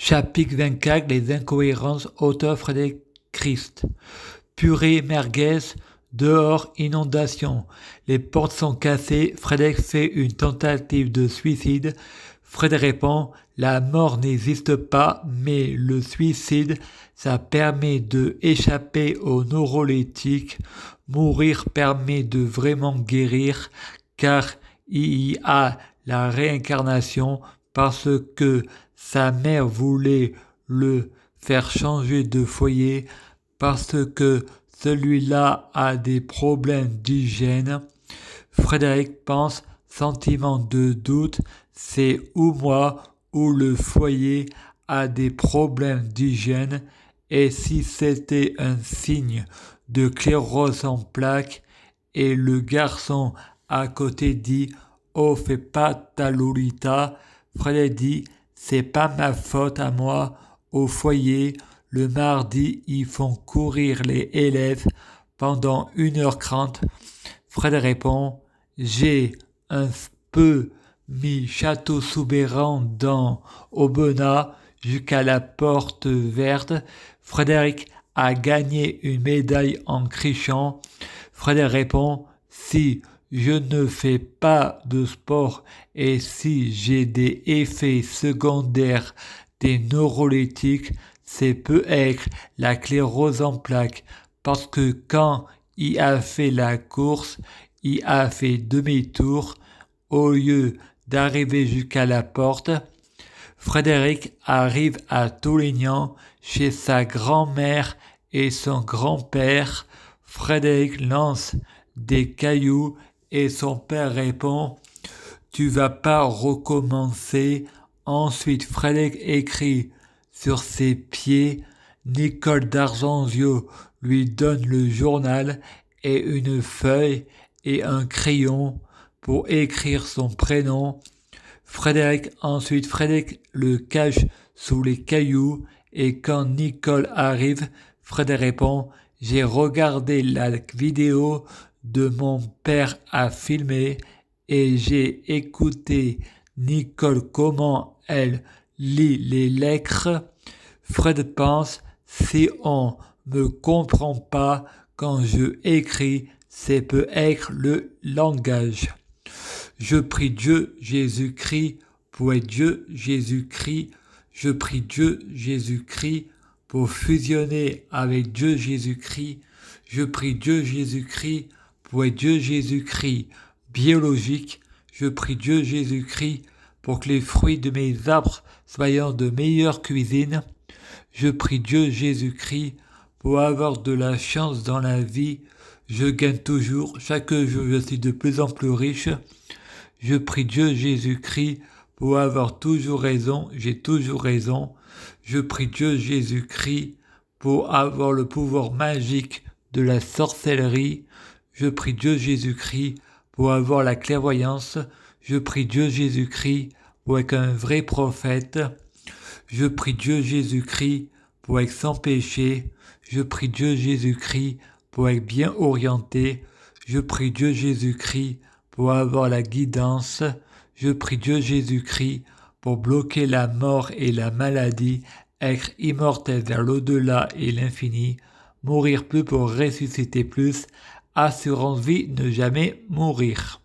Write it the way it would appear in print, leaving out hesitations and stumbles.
Chapitre 24, les incohérences, auteur Frédéric Christ. Purée merguez, dehors inondation. Les portes sont cassées, Frédéric fait une tentative de suicide. Frédéric répond, la mort n'existe pas, mais le suicide, ça permet de échapper aux neuroleptiques. Mourir permet de vraiment guérir, car il y a la réincarnation parce que sa mère voulait le faire changer de foyer parce que celui-là a des problèmes d'hygiène. Frédéric pense, sentiment de doute, c'est ou moi ou le foyer a des problèmes d'hygiène, et si c'était un signe de sclérose en plaques, et le garçon à côté dit « Oh, fais pas ta Lolita », Frédéric dit « C'est pas ma faute à moi, au foyer, le mardi, ils font courir les élèves pendant 1h30. » Frédéric répond « J'ai un peu mis Château-Soubeyran dans Aubenas jusqu'à la porte verte. » Frédéric a gagné une médaille en crichant. Frédéric répond « Si je ne fais pas de sport et si j'ai des effets secondaires des neuroleptiques, c'est peut-être la sclérose en plaques, parce que quand il a fait la course, il a fait demi-tour au lieu d'arriver jusqu'à la porte. » Frédéric arrive à Toulignan chez sa grand-mère et son grand-père. Frédéric lance des cailloux et son père répond « Tu vas pas recommencer ?» Ensuite, Frédéric écrit sur ses pieds. Nicole d'Argenzio lui donne le journal et une feuille et un crayon pour écrire son prénom. Frédéric le cache sous les cailloux et quand Nicole arrive, Frédéric répond « J'ai regardé la vidéo de mon père à filmer et j'ai écouté Nicole comment elle lit les lettres. » Fred pense « Si on me comprend pas quand je écris, c'est peut-être le langage. » Je prie Dieu Jésus-Christ pour être Dieu Jésus-Christ. Je prie Dieu Jésus-Christ pour fusionner avec Dieu Jésus-Christ. Je prie Dieu Jésus-Christ pour être Dieu Jésus-Christ biologique. Je prie Dieu Jésus-Christ pour que les fruits de mes arbres soient de meilleure cuisine. Je prie Dieu Jésus-Christ pour avoir de la chance dans la vie. Je gagne toujours, chaque jour je suis de plus en plus riche. Je prie Dieu Jésus-Christ pour avoir toujours raison, j'ai toujours raison. Je prie Dieu Jésus-Christ pour avoir le pouvoir magique de la sorcellerie. Je prie Dieu Jésus-Christ pour avoir la clairvoyance. Je prie Dieu Jésus-Christ pour être un vrai prophète. Je prie Dieu Jésus-Christ pour être sans péché. Je prie Dieu Jésus-Christ pour être bien orienté. Je prie Dieu Jésus-Christ pour avoir la guidance. Je prie Dieu Jésus-Christ pour bloquer la mort et la maladie, être immortel vers l'au-delà et l'infini, mourir plus pour ressusciter plus, assurance vie, ne jamais mourir.